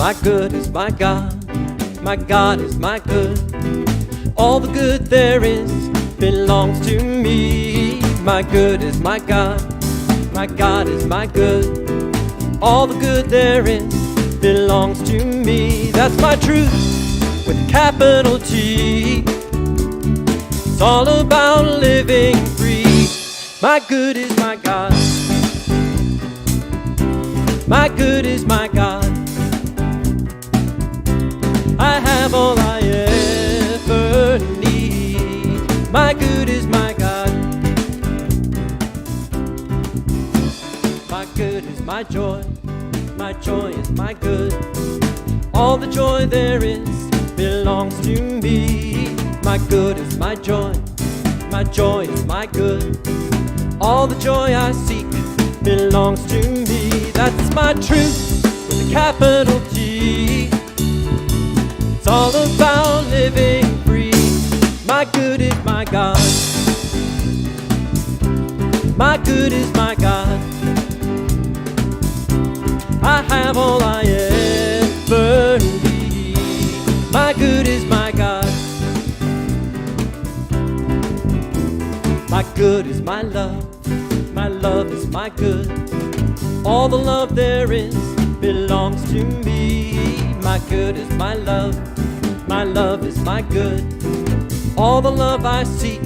My good is my God. My God is my good. All the good there is belongs to me. My good is my God. My God is my good. All the good there is belongs to me. That's my truth with a capital T. It's all about living free. My good is my God. My good is my God. I have all I ever need. My good is my God. My good is my joy. My joy is my good. All the joy there is belongs to me. My good is my joy. My joy is my good. All the joy I seek belongs to me. That's my truth with a capital T. It's all about living free. My good is my God. My good is my God. I have all I ever need. My good is my God. My good is my love. My love is my good. All the love there is belongs to me. My good is my love. My love is my good. All the love I seek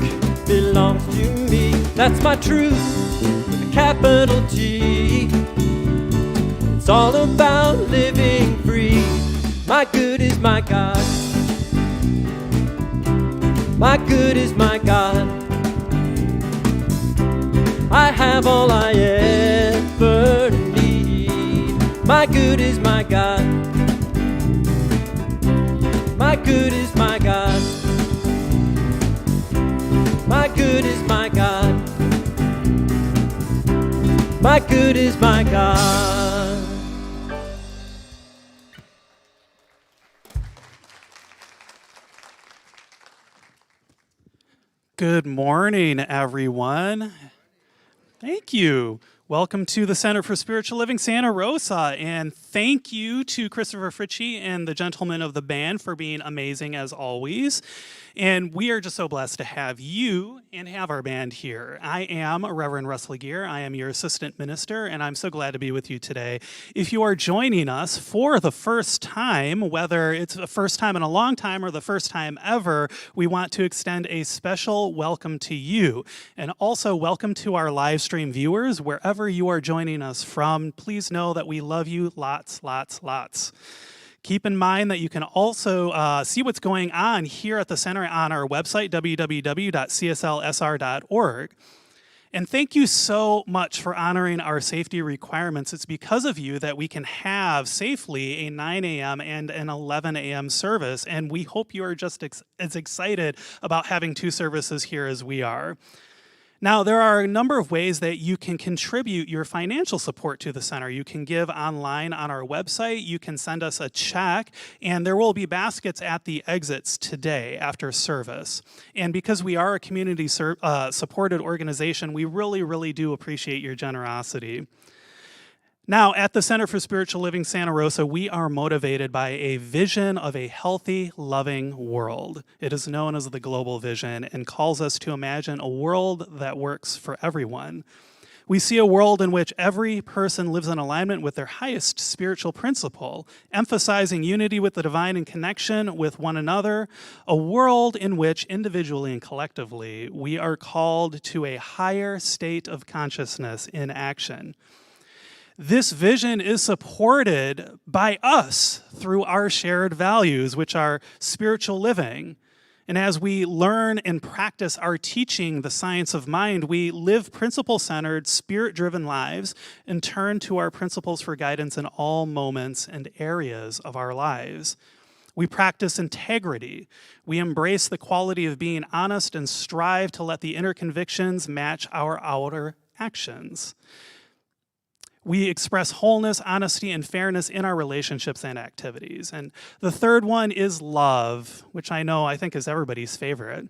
belongs to me. That's my truth with a capital T. It's all about living free. My good is my God. My good is my God. I have all I ever need. My good is my God. My good is my God. My good is my God. My good is my God. Good morning, everyone. Thank you. Welcome to the Center for Spiritual Living Santa Rosa, and thank you to Christopher Fritchie and the gentlemen of the band for being amazing as always. And we are just so blessed to have you and have our band here. I am Reverend Russell Gear. I am your assistant minister, and I'm so glad to be with you today. If you are joining us for the first time, whether it's the first time in a long time or the first time ever, we want to extend a special welcome to you. And also welcome to our live stream viewers, wherever you are joining us from. Please know that we love you lots, lots, lots. Keep in mind that you can also see what's going on here at the center on our website, www.cslsr.org. And thank you so much for honoring our safety requirements. It's because of you that we can have safely a 9 a.m. and an 11 a.m. service, and we hope you are just as excited about having two services here as we are. Now, there are a number of ways that you can contribute your financial support to the center. You can give online on our website, you can send us a check, and there will be baskets at the exits today after service. And because we are a community supported organization, we really, really do appreciate your generosity. Now, at the Center for Spiritual Living Santa Rosa, we are motivated by a vision of a healthy, loving world. It is known as the Global Vision and calls us to imagine a world that works for everyone. We see a world in which every person lives in alignment with their highest spiritual principle, emphasizing unity with the divine and connection with one another, a world in which individually and collectively we are called to a higher state of consciousness in action. This vision is supported by us through our shared values, which are spiritual living. And as we learn and practice our teaching, the science of mind, we live principle-centered, spirit-driven lives and turn to our principles for guidance in all moments and areas of our lives. We practice integrity. We embrace the quality of being honest and strive to let the inner convictions match our outer actions. We express wholeness, honesty, and fairness in our relationships and activities. And the third one is love, which I think is everybody's favorite.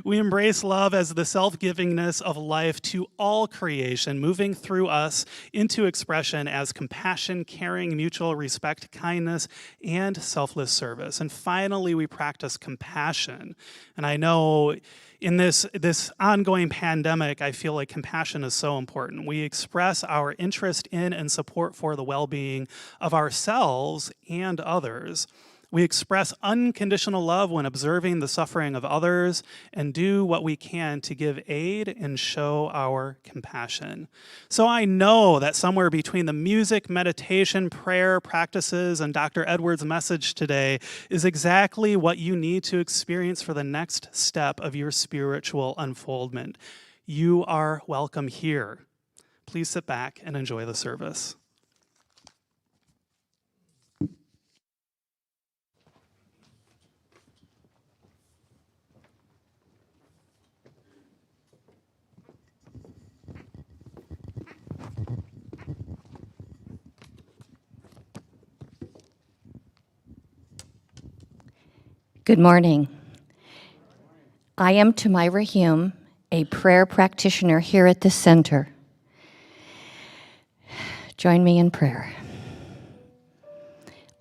We embrace love as the self-givingness of life to all creation, moving through us into expression as compassion, caring, mutual respect, kindness, and selfless service. And finally, we practice compassion. And I know in this ongoing pandemic, I feel like compassion is so important. We express our interest in and support for the well-being of ourselves and others. We express unconditional love when observing the suffering of others and do what we can to give aid and show our compassion. So I know that somewhere between the music, meditation, prayer, practices, and Dr. Edwards' message today is exactly what you need to experience for the next step of your spiritual unfoldment. You are welcome here. Please sit back and enjoy the service. Good morning. I am Tamyra Hume, a prayer practitioner here at the center. Join me in prayer.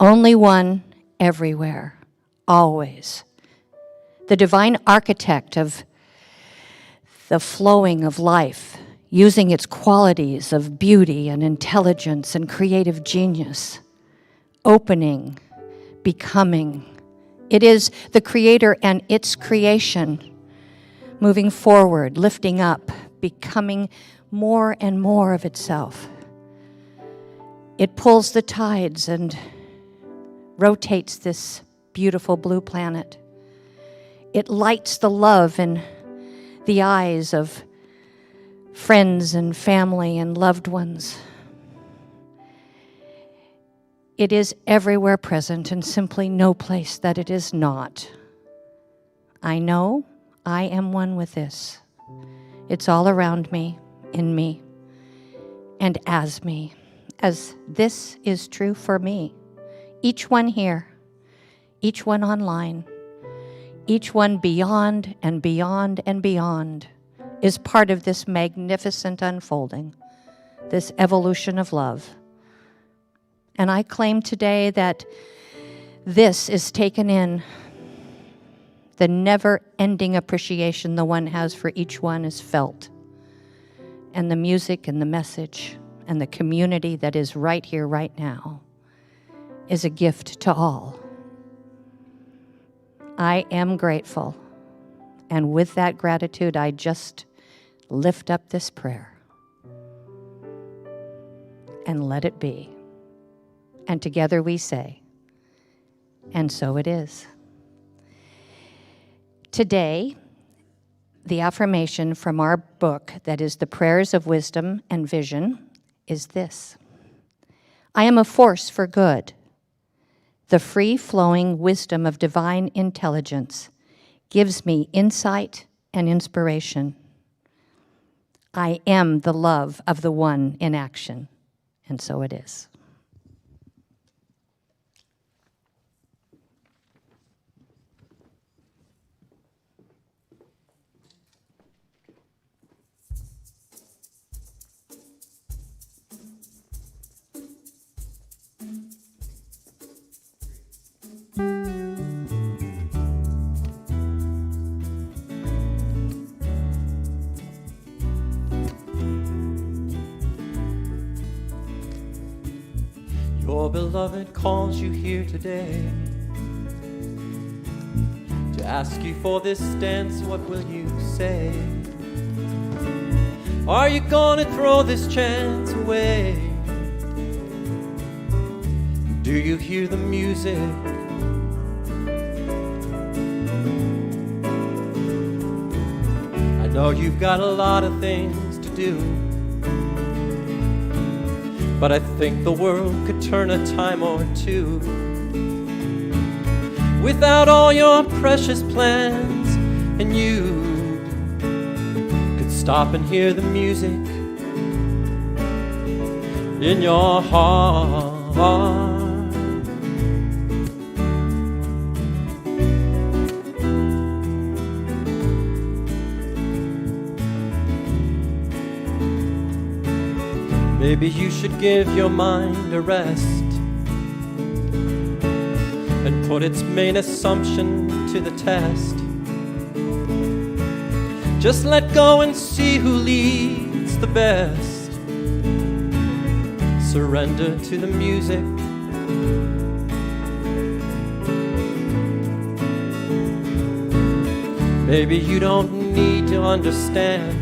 Only one, everywhere, always. The divine architect of the flowing of life, using its qualities of beauty and intelligence and creative genius, opening, becoming. It is the creator and its creation, moving forward, lifting up, becoming more and more of itself. It pulls the tides and rotates this beautiful blue planet. It lights the love in the eyes of friends and family and loved ones. It is everywhere present and simply no place that it is not. I know I am one with this. It's all around me, in me, and as me, as this is true for me. Each one here, each one online, each one beyond and beyond and beyond is part of this magnificent unfolding, this evolution of love. And I claim today that this is taken in. The never-ending appreciation the one has for each one is felt. And the music and the message and the community that is right here, right now, is a gift to all. I am grateful. And with that gratitude, I just lift up this prayer and let it be. And together we say, and so it is. Today, the affirmation from our book, that is the Prayers of Wisdom and Vision, is this: I am a force for good. The free-flowing wisdom of divine intelligence gives me insight and inspiration. I am the love of the one in action, and so it is. Your beloved calls you here today to ask you for this dance. What will you say? Are you gonna throw this chance away? Do you hear the music? I know you've got a lot of things to do, but I think the world could turn a time or two without all your precious plans, and you could stop and hear the music. in your heart. Maybe you should give your mind a rest and put its main assumption to the test. Just let go and see who leads the best. Surrender to the music. Maybe you don't need to understand.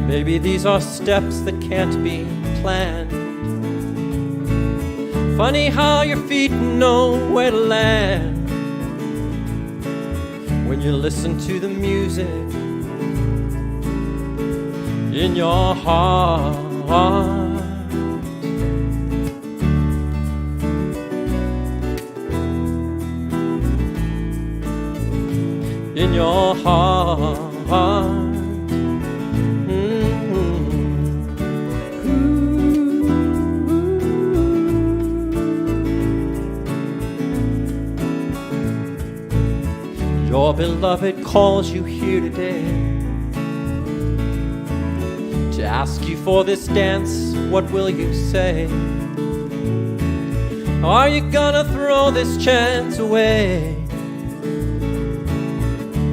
Maybe these are steps that can't be planned. Funny how your feet know where to land when you listen to the music in your heart. In your heart. Your beloved calls you here today to ask you for this dance. What will you say? Are you gonna throw this chance away,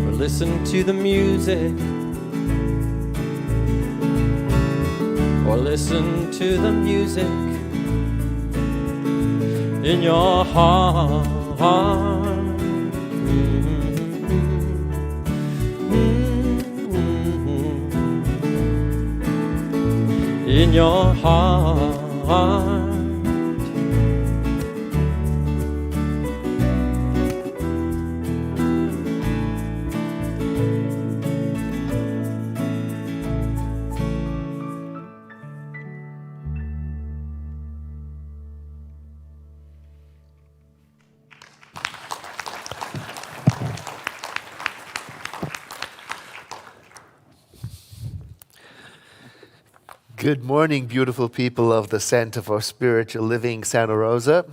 or listen to the music, or listen to the music in your heart? In your heart. Good morning, beautiful people of the Center for Spiritual Living, Santa Rosa.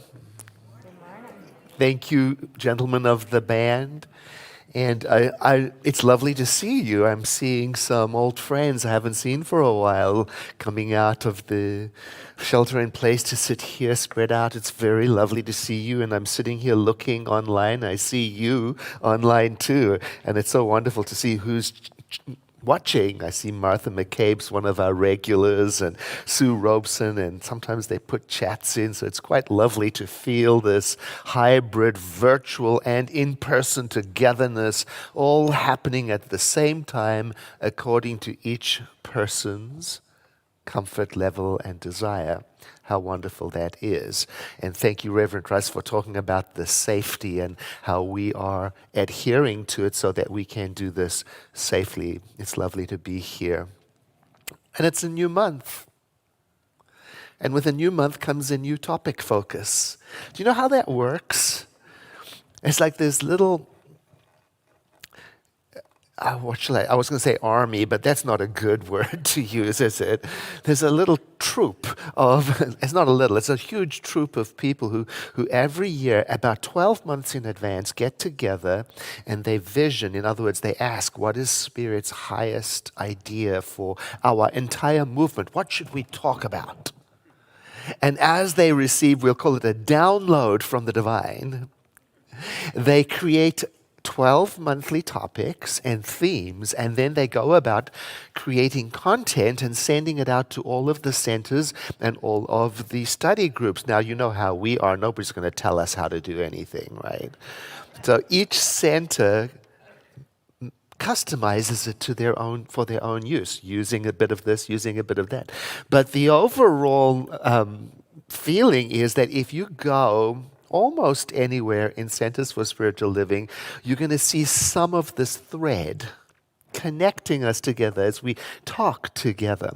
Thank you, gentlemen of the band. And it's lovely to see you. I'm seeing some old friends I haven't seen for a while coming out of the shelter in place to sit here spread out. It's very lovely to see you. And I'm sitting here looking online. I see you online too. And it's so wonderful to see who's watching. I see Martha McCabe's one of our regulars, and Sue Robeson, and sometimes they put chats in, so it's quite lovely to feel this hybrid virtual and in-person togetherness all happening at the same time according to each person's comfort level and desire. How wonderful that is. And thank you, Reverend Russ, for talking about the safety and how we are adhering to it so that we can do this safely. It's lovely to be here. And it's a new month. And with a new month comes a new topic focus. Do you know how that works? It's like this little, I was going to say army, but that's not a good word to use, is it? There's a little troop of, it's not a little, it's a huge troop of people who every year, about 12 months in advance, get together and they vision. In other words, they ask, what is Spirit's highest idea for our entire movement? What should we talk about? And as they receive, we'll call it a download from the divine, they create 12 monthly topics and themes, and then they go about creating content and sending it out to all of the centers and all of the study groups. Now, you know how we are. Nobody's going to tell us how to do anything, right? So each center customizes it to their own, for their own use, using a bit of this, using a bit of that. But the overall feeling is that if you go almost anywhere in Centers for Spiritual Living, you're going to see some of this thread connecting us together as we talk together.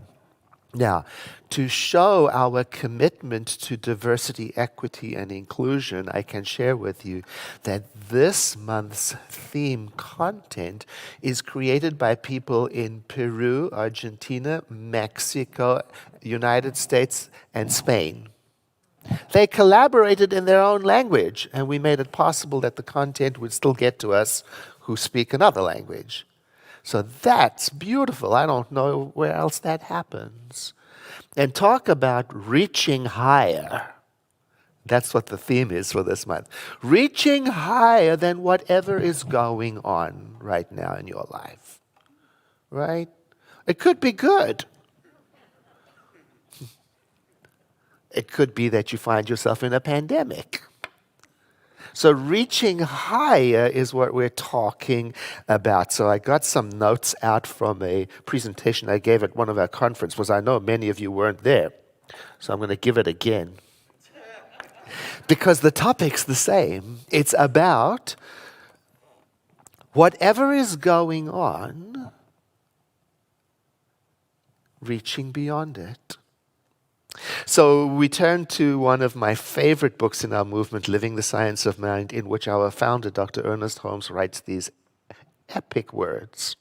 Now, to show our commitment to diversity, equity, and inclusion, I can share with you that this month's theme content is created by people in Peru, Argentina, Mexico, United States, and Spain. They collaborated in their own language, and we made it possible that the content would still get to us who speak another language. So that's beautiful. I don't know where else that happens. And talk about reaching higher. That's what the theme is for this month. Reaching higher than whatever is going on right now in your life. Right? It could be good. It could be that you find yourself in a pandemic. So reaching higher is what we're talking about. So I got some notes out from a presentation I gave at one of our conferences, because I know many of you weren't there. So I'm going to give it again. Because the topic's the same. It's about whatever is going on, reaching beyond it. So we turn to one of my favorite books in our movement, Living the Science of Mind, in which our founder, Dr. Ernest Holmes, writes these epic words.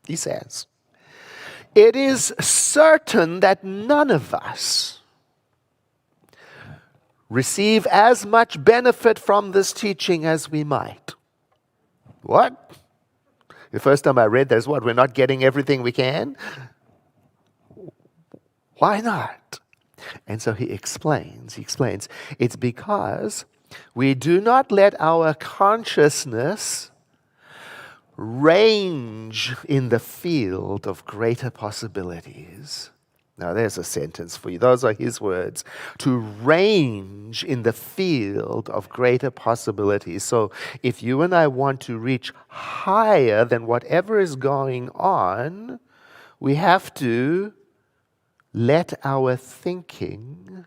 He says, "It is certain that none of us receive as much benefit from this teaching as we might." What? The first time I read that is what? We're not getting everything we can? Why not? And so he explains, it's because we do not let our consciousness range in the field of greater possibilities. Now there's a sentence for you. Those are his words. To range in the field of greater possibilities. So if you and I want to reach higher than whatever is going on, we have to let our thinking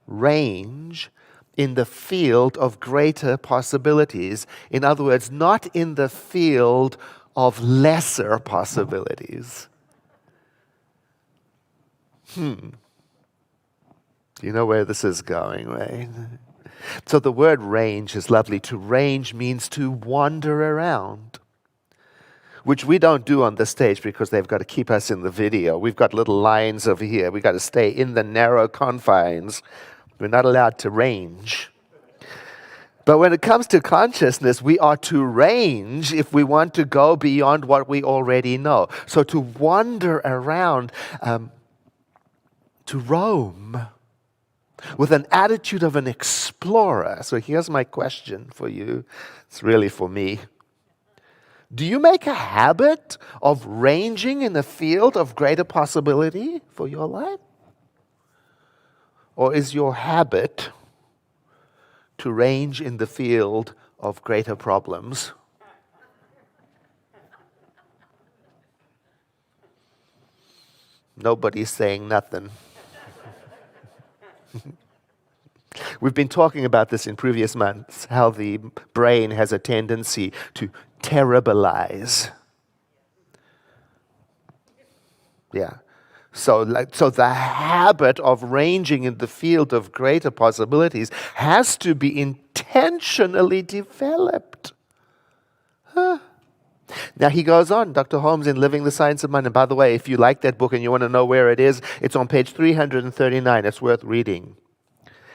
range in the field of greater possibilities. In other words, not in the field of lesser possibilities. You know where this is going, right? So the word range is lovely. To range means to wander around, which we don't do on the stage because they've got to keep us in the video. We've got little lines over here. We've got to stay in the narrow confines. We're not allowed to range. But when it comes to consciousness, we are to range if we want to go beyond what we already know. So to wander around, to roam with an attitude of an explorer. So here's my question for you. It's really for me. Do you make a habit of ranging in the field of greater possibility for your life? Or is your habit to range in the field of greater problems? Nobody's saying nothing. We've been talking about this in previous months, how the brain has a tendency to terribilize. Yeah. So the habit of ranging in the field of greater possibilities has to be intentionally developed. Now he goes on, Dr. Holmes, in Living the Science of Mind. And by the way, if you like that book and you want to know where it is, it's on page 339. It's worth reading.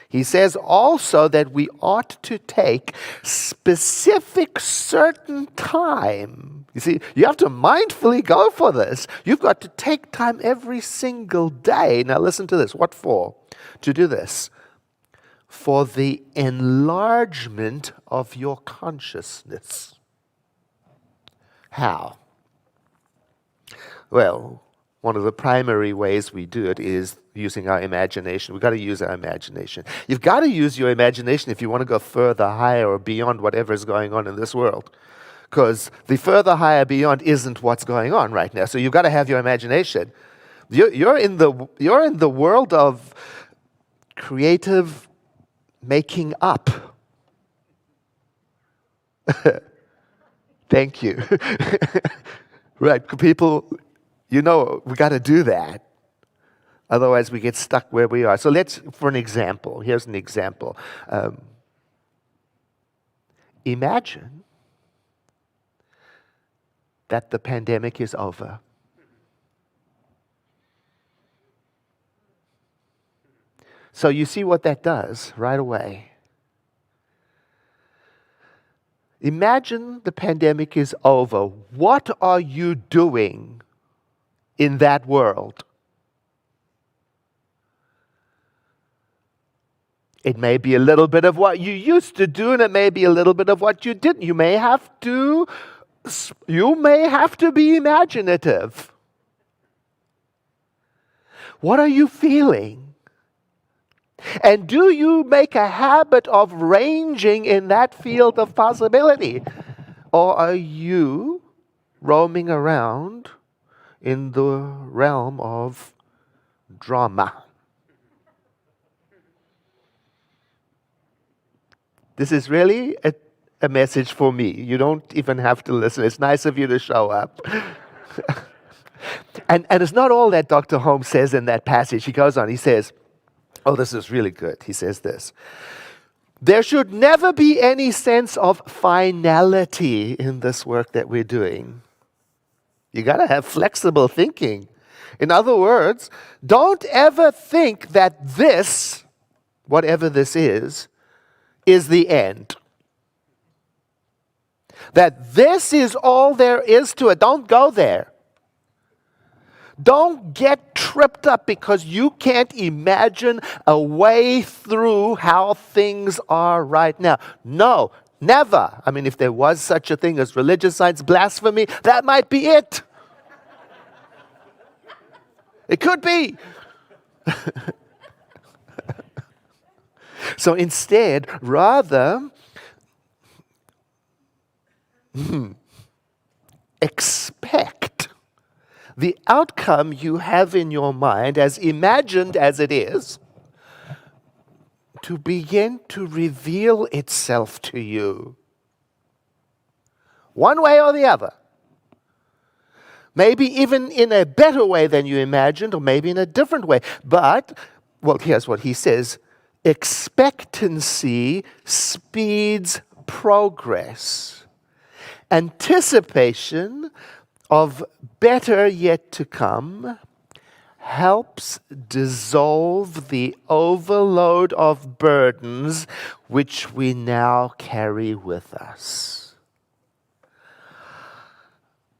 He says also that we ought to take specific certain time. You see, you have to mindfully go for this. You've got to take time every single day. Now listen to this. What for? To do this. For the enlargement of your consciousness. How? Well, one of the primary ways we do it is using our imagination. We've got to use our imagination. You've got to use your imagination if you want to go further, higher, or beyond whatever is going on in this world. Because the further, higher, beyond isn't what's going on right now. So you've got to have your imagination. You're in the world of creative making up. Thank you. Right, people, we got to do that. Otherwise, we get stuck where we are. So for an example, here's an example. Imagine that the pandemic is over. So you see what that does right away. Imagine the pandemic is over. What are you doing in that world? It may be a little bit of what you used to do, and it may be a little bit of what you didn't. You may have to be imaginative. What are you feeling? And do you make a habit of ranging in that field of possibility? Or are you roaming around in the realm of drama? This is really a message for me. You don't even have to listen. It's nice of you to show up. and it's not all that Dr. Holmes says in that passage. He goes on, he says, oh, this is really good. He says this. There should never be any sense of finality in this work that we're doing. You got to have flexible thinking. In other words, don't ever think that this, whatever this is the end. That this is all there is to it. Don't go there. Don't get tripped up because you can't imagine a way through how things are right now. No, never. I mean, if there was such a thing as religious science blasphemy, that might be it. It could be. So instead, rather, expect the outcome you have in your mind, as imagined as it is, to begin to reveal itself to you. One way or the other. Maybe even in a better way than you imagined, or maybe in a different way. But, well, here's what he says. Expectancy speeds progress. Anticipation of better yet to come helps dissolve the overload of burdens which we now carry with us.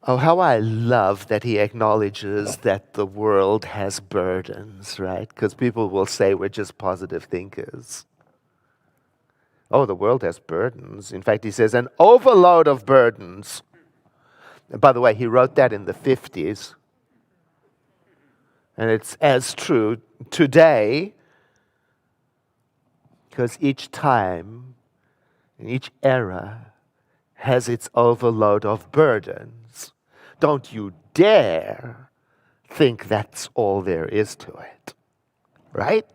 Oh, how I love that he acknowledges that the world has burdens, right? Because people will say we're just positive thinkers. Oh, the world has burdens. In fact, he says an overload of burdens. And by the way, he wrote that in the 50s. And it's as true today, because each time, and each era, has its overload of burdens. Don't you dare think that's all there is to it. Right?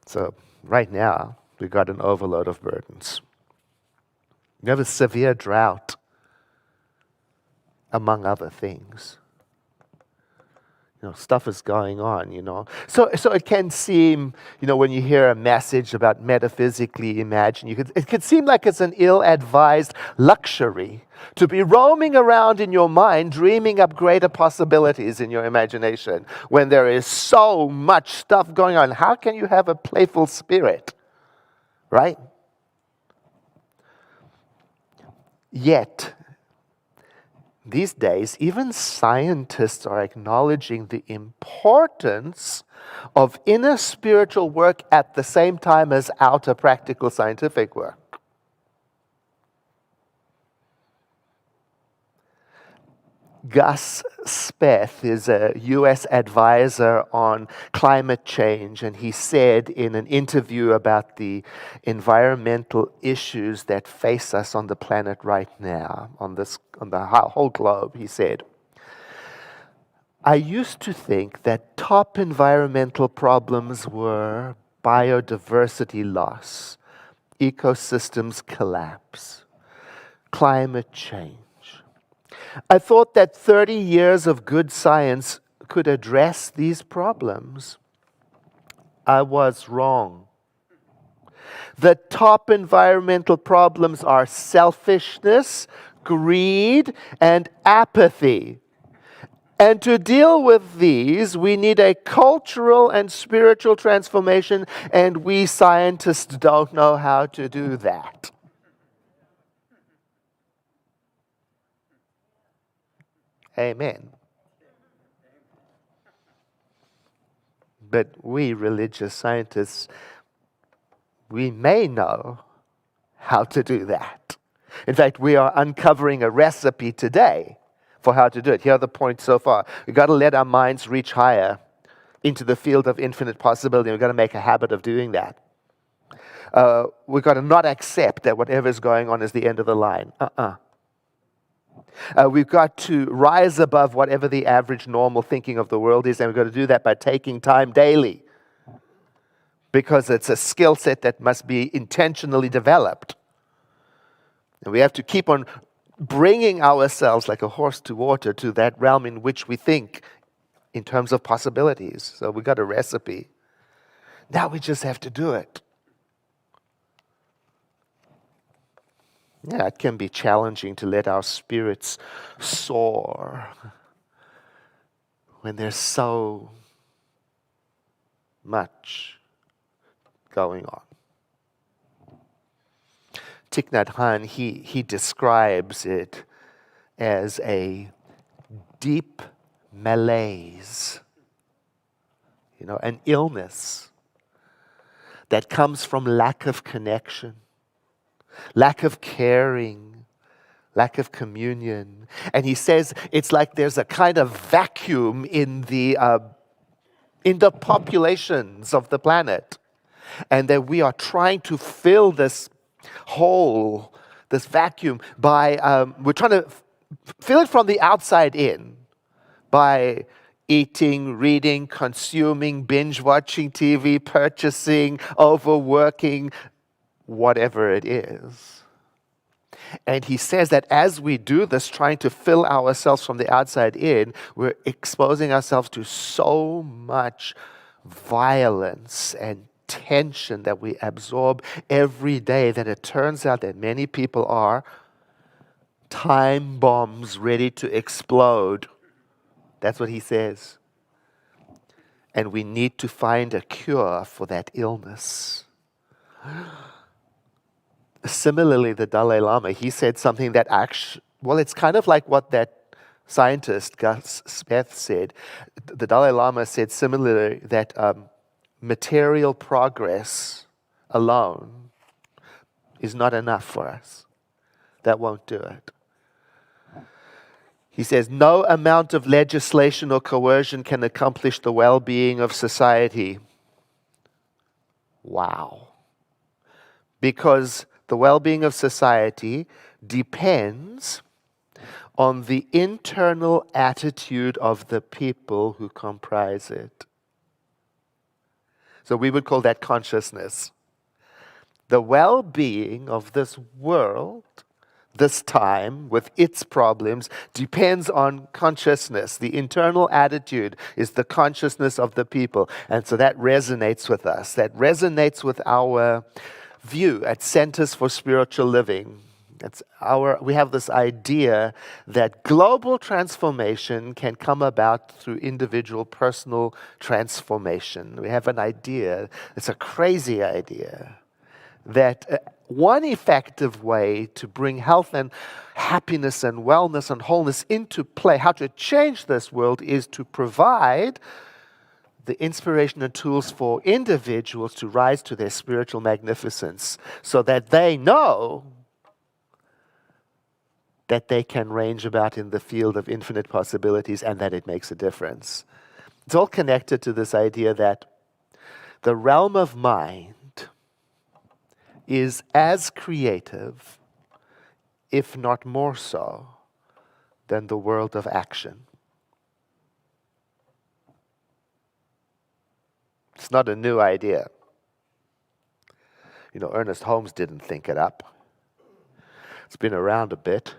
So, right now, we've got an overload of burdens. We have a severe drought, among other things. Stuff is going on, So it can seem, when you hear a message about metaphysically imagine, it could seem like it's an ill-advised luxury to be roaming around in your mind, dreaming up greater possibilities in your imagination when there is so much stuff going on. How can you have a playful spirit, right? Yet, these days, even scientists are acknowledging the importance of inner spiritual work at the same time as outer practical scientific work. Gus Speth is a U.S. advisor on climate change, and he said in an interview about the environmental issues that face us on the planet right now, on the whole globe, he said, I used to think that top environmental problems were biodiversity loss, ecosystems collapse, climate change. I thought that 30 years of good science could address these problems, I was wrong. The top environmental problems are selfishness, greed, and apathy. And to deal with these, we need a cultural and spiritual transformation, and we scientists don't know how to do that. Amen. But we religious scientists, we may know how to do that. In fact, we are uncovering a recipe today for how to do it. Here are the points so far. We've got to let our minds reach higher into the field of infinite possibility. We've got to make a habit of doing that. We've got to not accept that whatever is going on is the end of the line. We've got to rise above whatever the average normal thinking of the world is, and we've got to do that by taking time daily, because it's a skill set that must be intentionally developed. And we have to keep on bringing ourselves like a horse to water to that realm in which we think in terms of possibilities. So we got a recipe. Now we just have to do it. Yeah, it can be challenging to let our spirits soar when there's so much going on. Thich Nhat Hanh, he describes it as a deep malaise, an illness that comes from lack of connection, lack of caring, lack of communion. And he says it's like there's a kind of vacuum in the populations of the planet, and that we are trying to fill this hole, this vacuum, by we're trying to fill it from the outside in by eating, reading, consuming, binge watching TV, purchasing, overworking, whatever it is. And he says that as we do this, trying to fill ourselves from the outside in, we're exposing ourselves to so much violence and tension that we absorb every day, that it turns out that many people are time bombs ready to explode. That's what he says. And we need to find a cure for that illness. Similarly, the Dalai Lama, he said something that it's kind of like what that scientist, Gus Smith, said. The Dalai Lama said similarly that material progress alone is not enough for us. That won't do it. He says, no amount of legislation or coercion can accomplish the well-being of society. Wow. Because the well-being of society depends on the internal attitude of the people who comprise it. So we would call that consciousness. The well-being of this world, this time, with its problems, depends on consciousness. The internal attitude is the consciousness of the people. And so that resonates with us. That resonates with our view at Centers for Spiritual Living. We have this idea that global transformation can come about through individual personal transformation. We have an idea, it's a crazy idea, that one effective way to bring health and happiness and wellness and wholeness into play, how to change this world, is to provide the inspiration and tools for individuals to rise to their spiritual magnificence, so that they know that they can range about in the field of infinite possibilities and that it makes a difference. It's all connected to this idea that the realm of mind is as creative, if not more so, than the world of action. It's not a new idea. Ernest Holmes didn't think it up. It's been around a bit.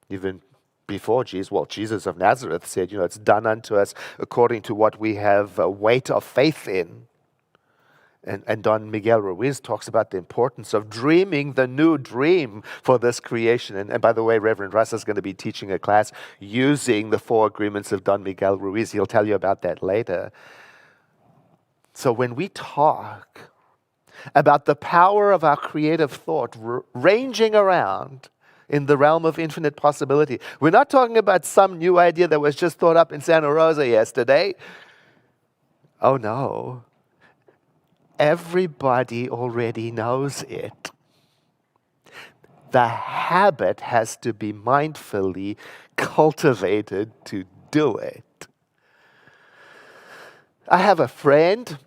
Even before Jesus, well, Jesus of Nazareth said, it's done unto us according to what we have a weight of faith in. And Don Miguel Ruiz talks about the importance of dreaming the new dream for this creation. And by the way, Reverend Russ is going to be teaching a class using the 4 agreements of Don Miguel Ruiz. He'll tell you about that later. So when we talk about the power of our creative thought ranging around in the realm of infinite possibility, we're not talking about some new idea that was just thought up in Santa Rosa yesterday. Oh no. Everybody already knows it. The habit has to be mindfully cultivated to do it. I have a friend,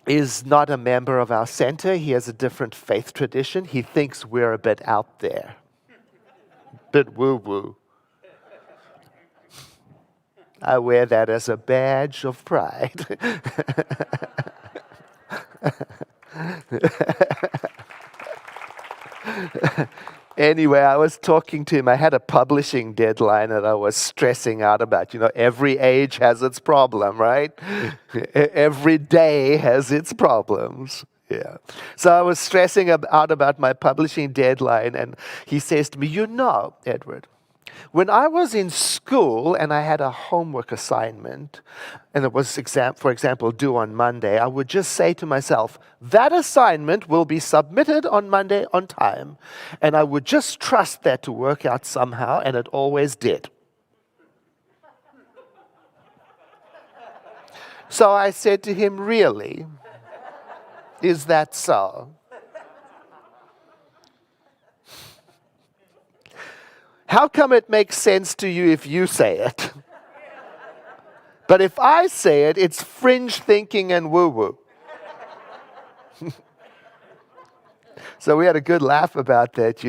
is not a member of our center. He has a different faith tradition. He thinks we're a bit out there. Bit woo-woo. I wear that as a badge of pride. Anyway, I was talking to him. I had a publishing deadline that I was stressing out about. Every age has its problem, right? Every day has its problems. Yeah. So I was stressing out about my publishing deadline, and he says to me, Edward, when I was in school and I had a homework assignment, and it was, for example, due on Monday, I would just say to myself, that assignment will be submitted on Monday on time. And I would just trust that to work out somehow, and it always did. So I said to him, really? Is that so? How come it makes sense to you if you say it? But if I say it, it's fringe thinking and woo-woo. So we had a good laugh about that.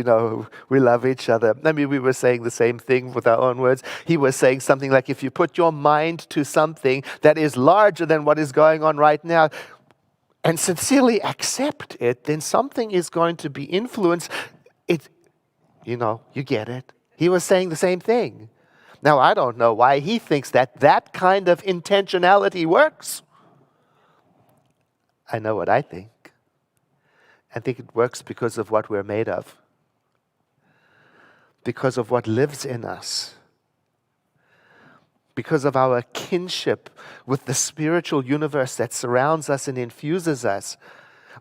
We love each other. I mean, we were saying the same thing with our own words. He was saying something like, if you put your mind to something that is larger than what is going on right now, and sincerely accept it, then something is going to be influenced. You get it. He was saying the same thing. Now, I don't know why he thinks that kind of intentionality works. I know what I think. I think it works because of what we're made of. Because of what lives in us. Because of our kinship with the spiritual universe that surrounds us and infuses us.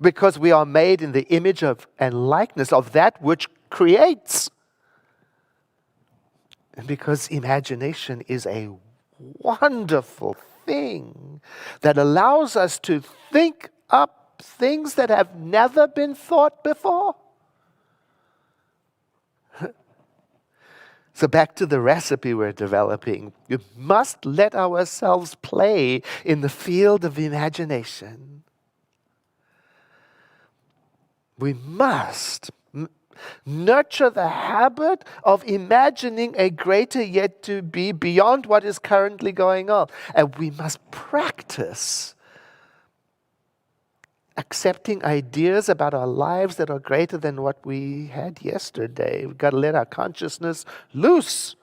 Because we are made in the image of and likeness of that which creates. And because imagination is a wonderful thing that allows us to think up things that have never been thought before. So back to the recipe we're developing. We must let ourselves play in the field of imagination. We must nurture the habit of imagining a greater yet to be beyond what is currently going on. And we must practice accepting ideas about our lives that are greater than what we had yesterday. We've got to let our consciousness loose.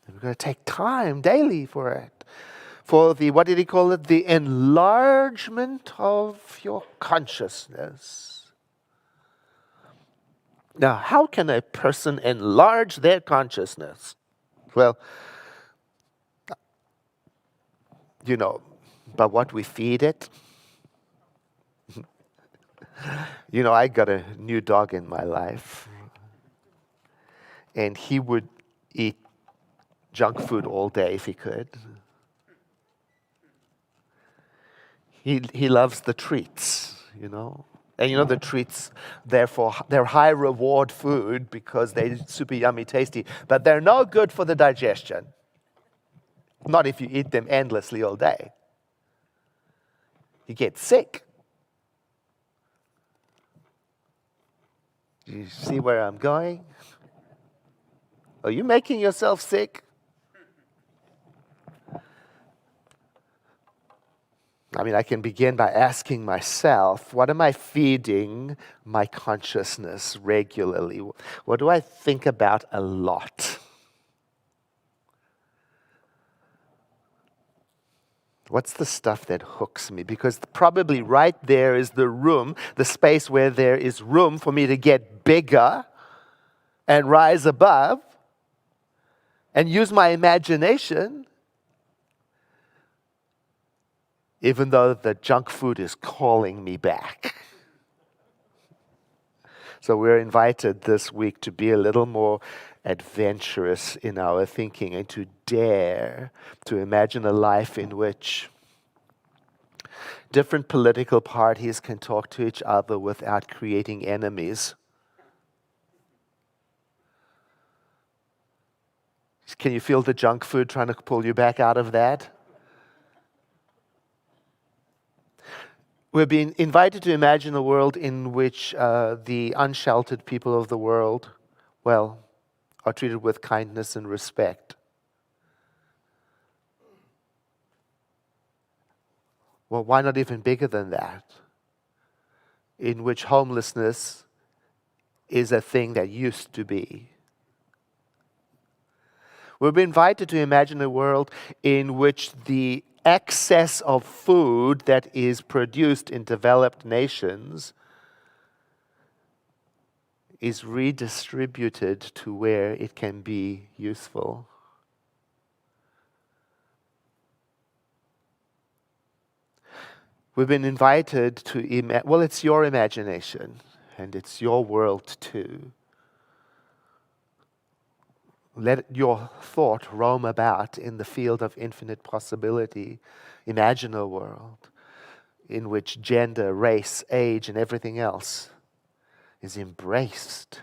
We've got to take time daily for it. For the, what did he call it? The enlargement of your consciousness. Now, how can a person enlarge their consciousness? Well, by what we feed it. I got a new dog in my life. And he would eat junk food all day if he could. He loves the treats, And the treats, therefore, they're high reward food because they're super yummy, tasty. But they're no good for the digestion. Not if you eat them endlessly all day. You get sick. Do you see where I'm going? Are you making yourself sick? I can begin by asking myself, what am I feeding my consciousness regularly? What do I think about a lot? What's the stuff that hooks me? Because probably right there is the room, the space where there is room for me to get bigger and rise above and use my imagination, even though the junk food is calling me back. So we're invited this week to be a little more adventurous in our thinking and to dare to imagine a life in which different political parties can talk to each other without creating enemies. Can you feel the junk food trying to pull you back out of that? We're being invited to imagine a world in which the unsheltered people of the world, well, are treated with kindness and respect. Well, why not even bigger than that? In which homelessness is a thing that used to be. We've been invited to imagine a world in which the excess of food that is produced in developed nations is redistributed to where it can be useful. We've been invited to, well, it's your imagination, and it's your world too. Let your thought roam about in the field of infinite possibility. Imagine a world in which gender, race, age, and everything else is embraced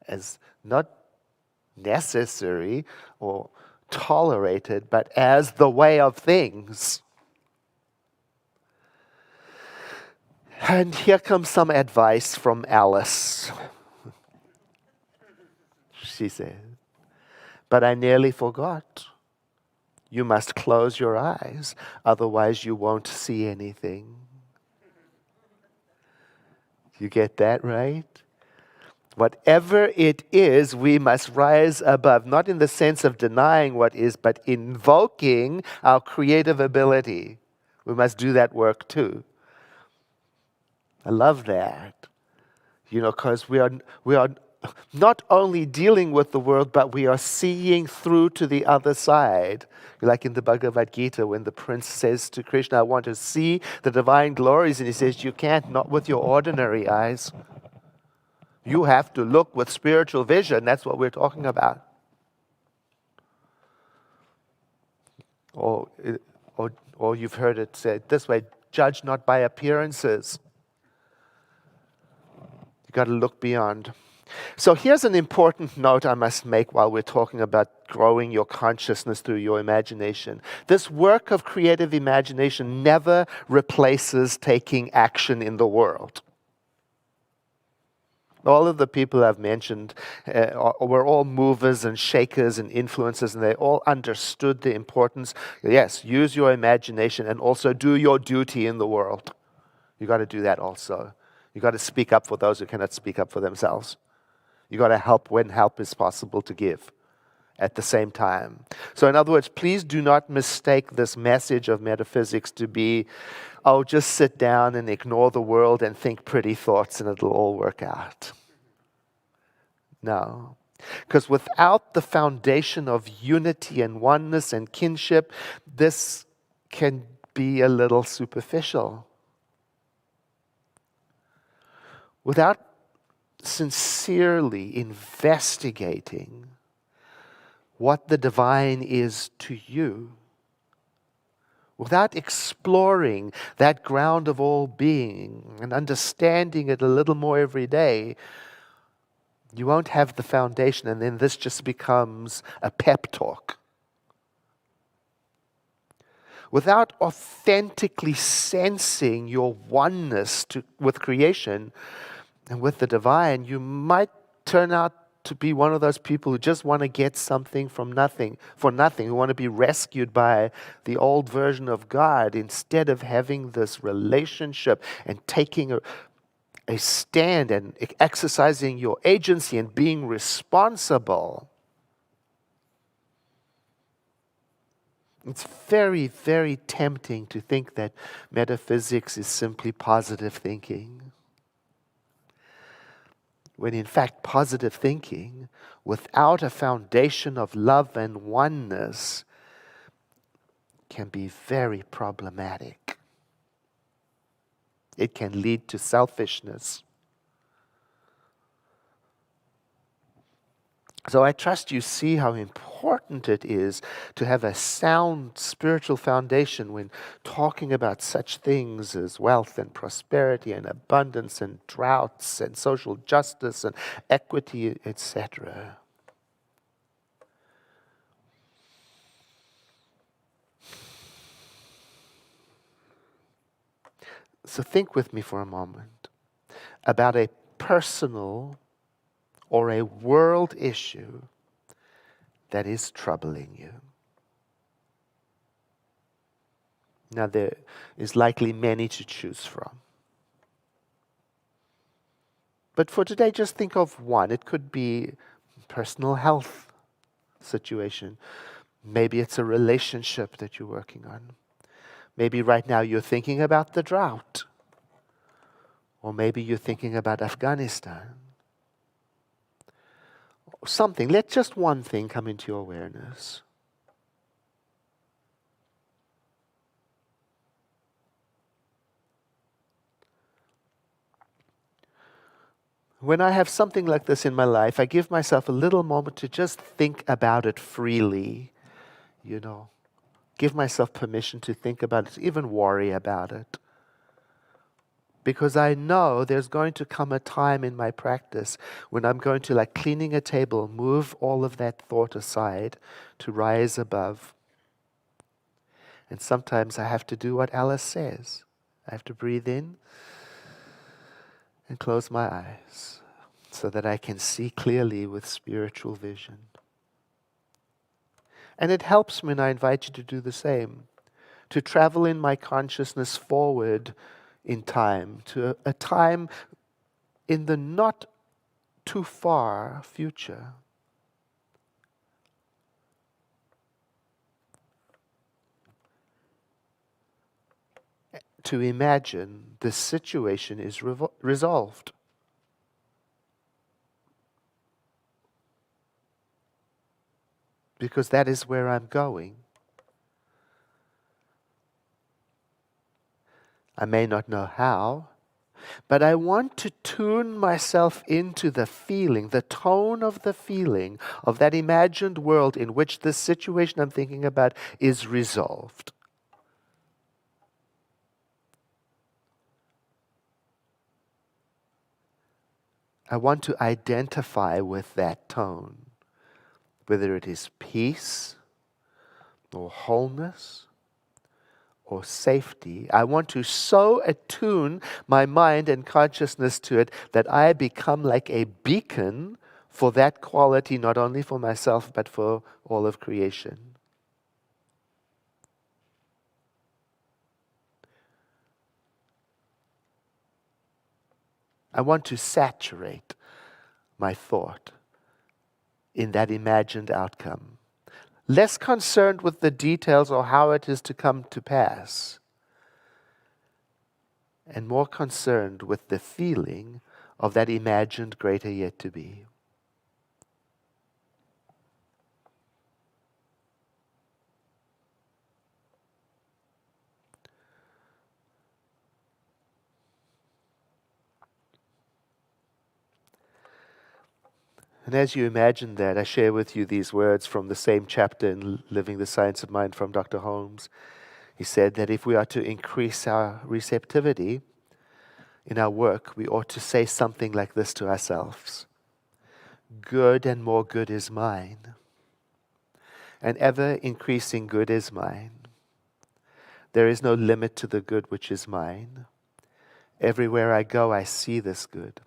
as not necessary or tolerated, but as the way of things. And here comes some advice from Alice. She said, "But I nearly forgot. You must close your eyes, otherwise you won't see anything." You get that right? Whatever it is, we must rise above, not in the sense of denying what is, but invoking our creative ability. We must do that work too. I love that. Because we are not only dealing with the world, but we are seeing through to the other side. Like in the Bhagavad Gita, when the prince says to Krishna, "I want to see the divine glories," and he says, "You can't, not with your ordinary eyes. You have to look with spiritual vision." That's what we're talking about. Or you've heard it said this way, "Judge not by appearances." You've got to look beyond. So here's an important note I must make while we're talking about growing your consciousness through your imagination. This work of creative imagination never replaces taking action in the world. All of the people I've mentioned were all movers and shakers and influencers, and they all understood the importance. Yes, use your imagination and also do your duty in the world. You got to do that also. You got to speak up for those who cannot speak up for themselves. You got to help when help is possible to give at the same time. So in other words, please do not mistake this message of metaphysics to be, oh, just sit down and ignore the world and think pretty thoughts and it'll all work out. No. Because without the foundation of unity and oneness and kinship, this can be a little superficial. Without sincerely investigating what the divine is to you, without exploring that ground of all being and understanding it a little more every day, you won't have the foundation, and then this just becomes a pep talk. Without authentically sensing your oneness with creation and with the divine, you might turn out to be one of those people who just want to get something from nothing, for nothing, who want to be rescued by the old version of God, instead of having this relationship and taking a stand and exercising your agency and being responsible. It's very, very tempting to think that metaphysics is simply positive thinking, when in fact positive thinking, without a foundation of love and oneness, can be very problematic. It can lead to selfishness. So I trust you see how important it is to have a sound spiritual foundation when talking about such things as wealth and prosperity and abundance and droughts and social justice and equity, etc. So think with me for a moment about a personal or a world issue that is troubling you. Now, there is likely many to choose from. But for today, just think of one. It could be personal health situation. Maybe it's a relationship that you're working on. Maybe right now you're thinking about the drought. Or maybe you're thinking about Afghanistan. Something, let just one thing come into your awareness. When I have something like this in my life, I give myself a little moment to just think about it freely, Give myself permission to think about it, even worry about it. Because I know there's going to come a time in my practice when I'm going to, like cleaning a table, move all of that thought aside to rise above. And sometimes I have to do what Alice says. I have to breathe in and close my eyes so that I can see clearly with spiritual vision. And it helps me, and I invite you to do the same, to travel in my consciousness forward in time, to a time in the not too far future. To imagine this situation is resolved. Because that is where I'm going. I may not know how, but I want to tune myself into the feeling, the tone of the feeling of that imagined world in which this situation I'm thinking about is resolved. I want to identify with that tone, whether it is peace or wholeness or safety. I want to so attune my mind and consciousness to it that I become like a beacon for that quality, not only for myself, but for all of creation. I want to saturate my thought in that imagined outcome. Less concerned with the details or how it is to come to pass, and more concerned with the feeling of that imagined greater yet to be. And as you imagine that, I share with you these words from the same chapter in Living the Science of Mind from Dr. Holmes. He said that if we are to increase our receptivity in our work, we ought to say something like this to ourselves: good and more good is mine, and ever increasing good is mine. There is no limit to the good which is mine. Everywhere I go, I see this good.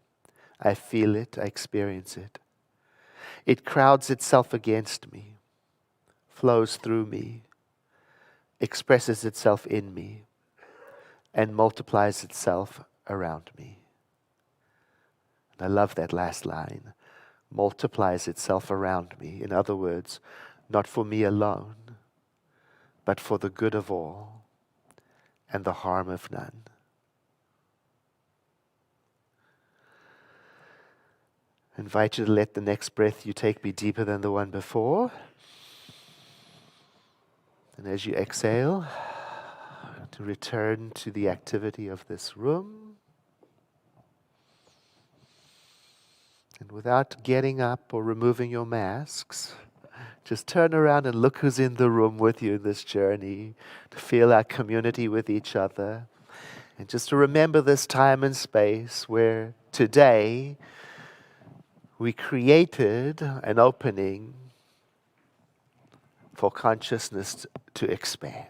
I feel it, I experience it. It crowds itself against me, flows through me, expresses itself in me, and multiplies itself around me. And I love that last line. Multiplies itself around me. In other words, not for me alone, but for the good of all and the harm of none. I invite you to let the next breath you take be deeper than the one before. And as you exhale, to return to the activity of this room. And without getting up or removing your masks, just turn around and look who's in the room with you in this journey, to feel our community with each other. And just to remember this time and space where today we created an opening for consciousness to expand.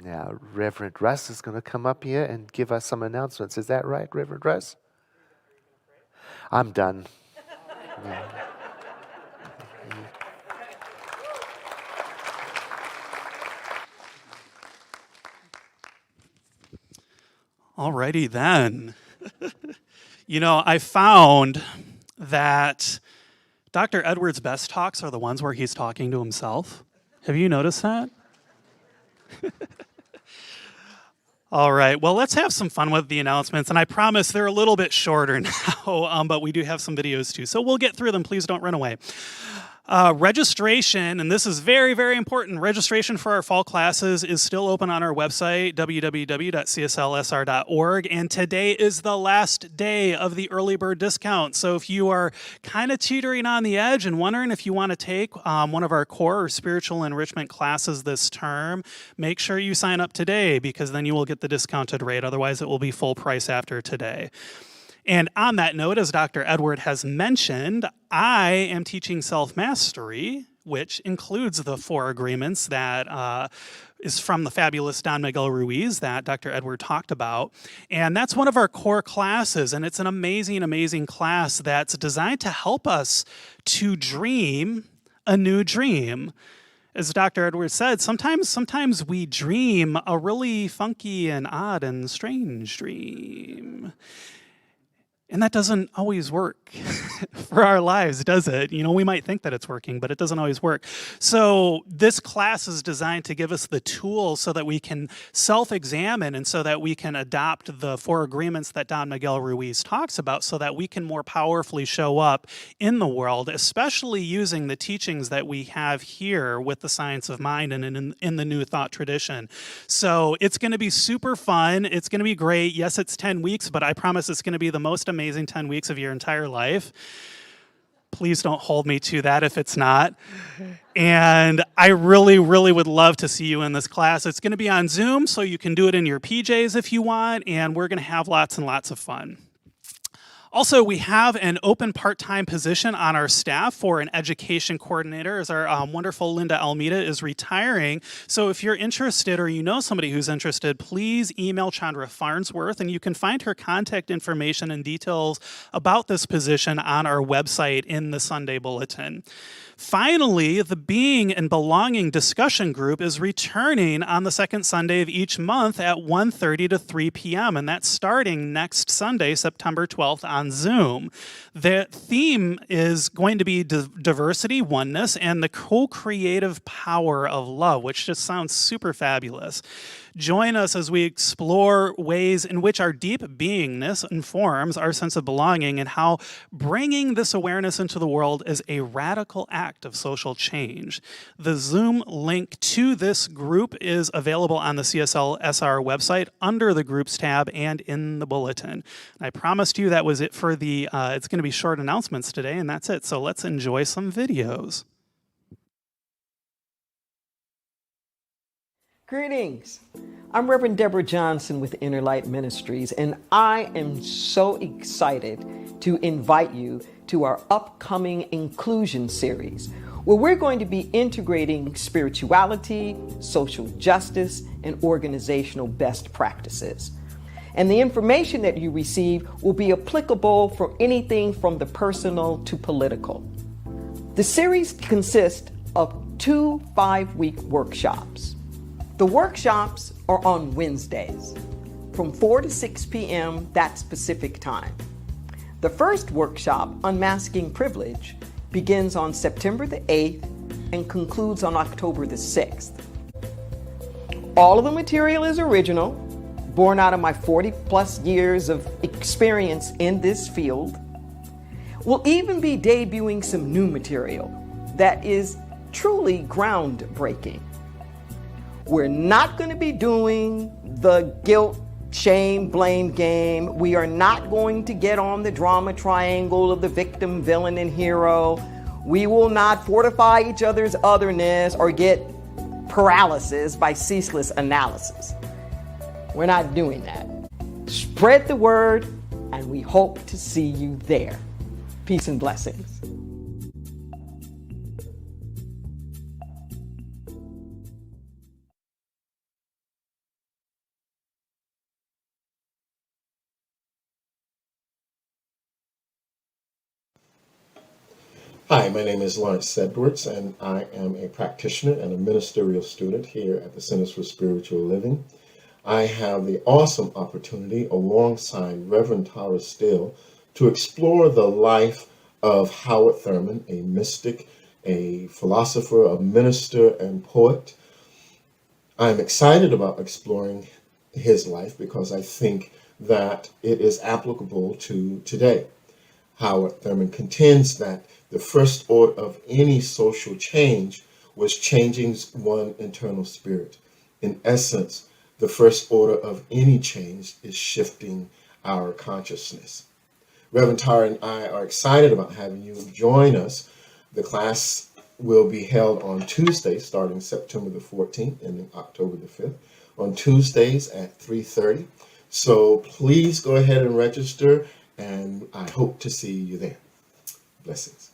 Now, Reverend Russ is going to come up here and give us some announcements. Is that right, Reverend Russ? I'm done. Yeah. Alrighty then. You know, I found that Dr. Edwards' best talks are the ones where he's talking to himself. Have you noticed that? All right, well, let's have some fun with the announcements, and I promise they're a little bit shorter now, but we do have some videos too, so we'll get through them. Please don't run away. Registration, and this is very, very important, registration for our fall classes is still open on our website, www.cslsr.org, and today is the last day of the early bird discount. So if you are kind of teetering on the edge and wondering if you want to take one of our core or spiritual enrichment classes this term, make sure you sign up today, because then you will get the discounted rate. Otherwise, it will be full price after today. And on that note, as Dr. Edward has mentioned, I am teaching self-mastery, which includes the 4 agreements that is from the fabulous Don Miguel Ruiz that Dr. Edward talked about. And that's one of our core classes, and it's an amazing, amazing class that's designed to help us to dream a new dream. As Dr. Edwards said, sometimes we dream a really funky and odd and strange dream. And that doesn't always work for our lives, does it? You know, we might think that it's working, but it doesn't always work. So this class is designed to give us the tools so that we can self-examine and so that we can adopt the 4 agreements that Don Miguel Ruiz talks about so that we can more powerfully show up in the world, especially using the teachings that we have here with the science of mind and in the New Thought tradition. So it's going to be super fun. It's going to be great. Yes, it's 10 weeks, but I promise it's going to be the most amazing 10 weeks of your entire life. Please don't hold me to that if it's not. And I really, really would love to see you in this class. It's going to be on Zoom, so you can do it in your PJs if you want, and we're going to have lots and lots of fun. Also, we have an open part-time position on our staff for an education coordinator, as our wonderful Linda Almeida is retiring. So if you're interested or you know somebody who's interested, please email Chandra Farnsworth, and you can find her contact information and details about this position on our website in the Sunday Bulletin. Finally, the Being and Belonging discussion group is returning on the second Sunday of each month at 1:30 to 3 p.m., and that's starting next Sunday, September 12th on Zoom. The theme is going to be diversity, oneness, and the co-creative power of love, which just sounds super fabulous. Join us as we explore ways in which our deep beingness informs our sense of belonging and how bringing this awareness into the world is a radical act of social change. The Zoom link to this group is available on the CSLSR website under the Groups tab and in the bulletin. I promised you that was it for the, it's going to be short announcements today, and that's it. So let's enjoy some videos. Greetings. I'm Reverend Deborah Johnson with Inner Light Ministries, and I am so excited to invite you to our upcoming inclusion series, where we're going to be integrating spirituality, social justice, and organizational best practices. And the information that you receive will be applicable for anything from the personal to political. The series consists of 2 5-week workshops. The workshops are on Wednesdays from 4 to 6 p.m. that specific time. The first workshop, Unmasking Privilege, begins on September the 8th and concludes on October the 6th. All of the material is original, born out of my 40 plus years of experience in this field. We'll even be debuting some new material that is truly groundbreaking. We're not going to be doing the guilt, shame, blame game. We are not going to get on the drama triangle of the victim, villain, and hero. We will not fortify each other's otherness or get paralysis by ceaseless analysis. We're not doing that. Spread the word, and we hope to see you there. Peace and blessings. Hi, my name is Lawrence Sedgwick, and I am a practitioner and a ministerial student here at the Centers for Spiritual Living. I have the awesome opportunity, alongside Reverend Tara Still, to explore the life of Howard Thurman, a mystic, a philosopher, a minister, and poet. I'm excited about exploring his life because I think that it is applicable to today. Howard Thurman contends that the first order of any social change was changing one internal spirit. In essence, the first order of any change is shifting our consciousness. Reverend Tara and I are excited about having you join us. The class will be held on Tuesday, starting September the 14th and October the 5th, on Tuesdays at 3:30. So please go ahead and register, and I hope to see you there. Blessings.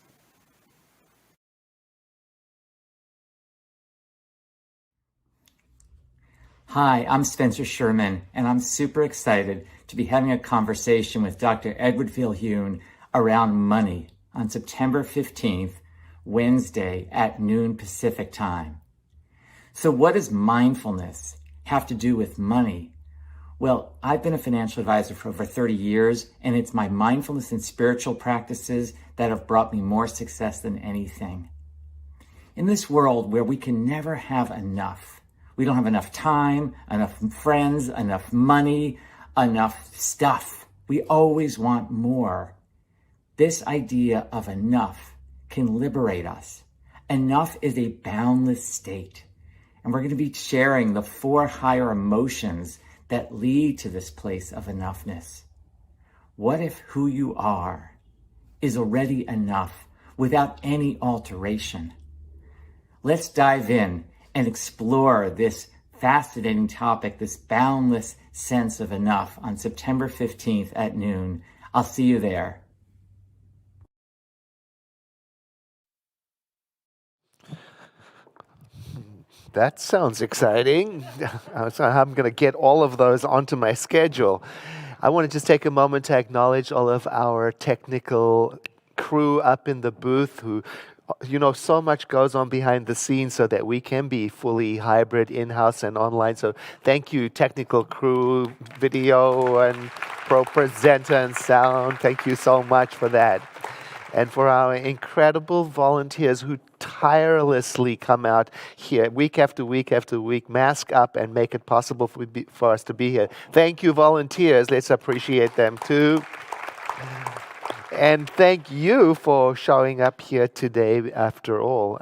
Hi, I'm Spencer Sherman, and I'm super excited to be having a conversation with Dr. Edward Viljoen around money on September 15th, Wednesday at noon Pacific time. So what does mindfulness have to do with money? Well, I've been a financial advisor for over 30 years, and it's my mindfulness and spiritual practices that have brought me more success than anything. In this world where we can never have enough, we don't have enough time, enough friends, enough money, enough stuff. We always want more. This idea of enough can liberate us. Enough is a boundless state. And we're going to be sharing the 4 higher emotions that lead to this place of enoughness. What if who you are is already enough without any alteration? Let's dive in and explore this fascinating topic, this boundless sense of enough, on September 15th at noon. I'll see you there. That sounds exciting. So I'm going to get all of those onto my schedule. I want to just take a moment to acknowledge all of our technical crew up in the booth who, so much goes on behind the scenes so that we can be fully hybrid, in-house and online. So thank you, technical crew, video and pro presenter and sound. Thank you so much for that. And for our incredible volunteers who tirelessly come out here week after week after week, mask up and make it possible for us to be here. Thank you, volunteers. Let's appreciate them too. And thank you for showing up here today after all.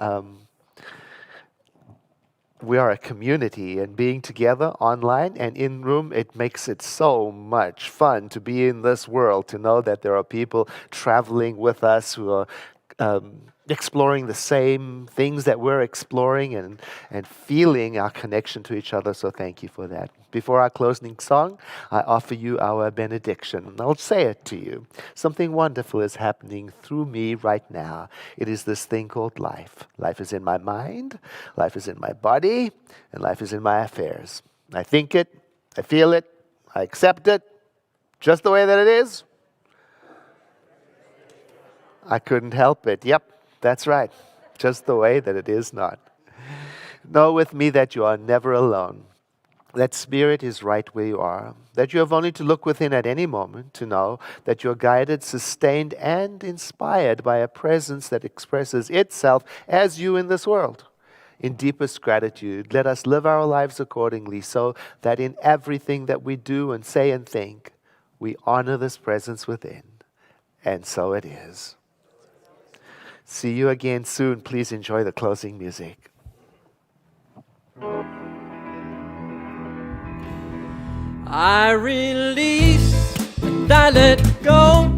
We are a community, and being together online and in room, it makes it so much fun to be in this world, to know that there are people traveling with us who are exploring the same things that we're exploring and feeling our connection to each other. So thank you for that. Before our closing song, I offer you our benediction. I'll say it to you. Something wonderful is happening through me right now. It is this thing called life. Life is in my mind, life is in my body, and life is in my affairs. I think it, I feel it, I accept it, just the way that it is. I couldn't help it. Yep, that's right. Just the way that it is not. Know with me that you are never alone. that Spirit is right where you are, that you have only to look within at any moment to know that you're guided, sustained, and inspired by a presence that expresses itself as you in this world. In deepest gratitude, let us live our lives accordingly so that in everything that we do and say and think, we honor this presence within. And so it is. See you again soon. Please enjoy the closing music. I release and I let go.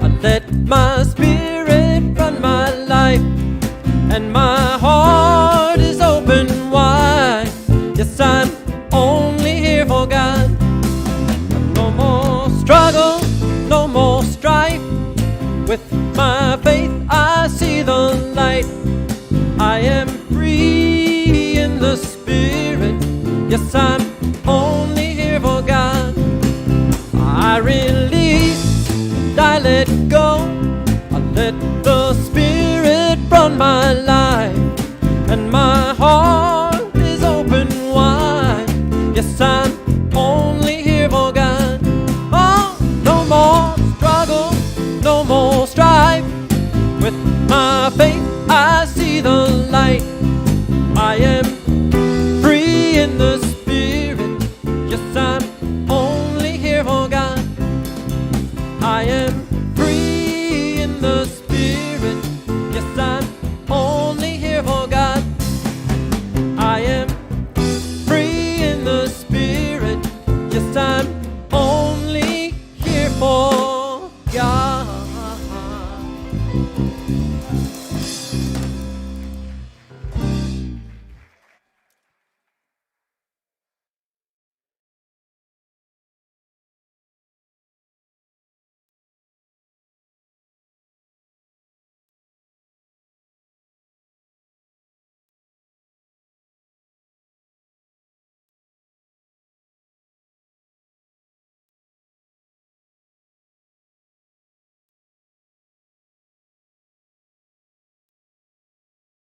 I let my spirit run my life, and my heart is open wide. Yes, I'm only here for God. No more struggle, no more strife. With my faith I see the light. I am free in the Spirit. Yes, I'm only here for God. I release and I let go. I let the Spirit run my life, and my heart is open wide. Yes, I'm only here for God. Oh, no more struggle, no more strife. With my faith I see the light. I am free in the Spirit. Yes, I'm only here for God. I am free in the Spirit. Yes, I'm only here for God. I am free in the Spirit. Yes, I'm only here for God.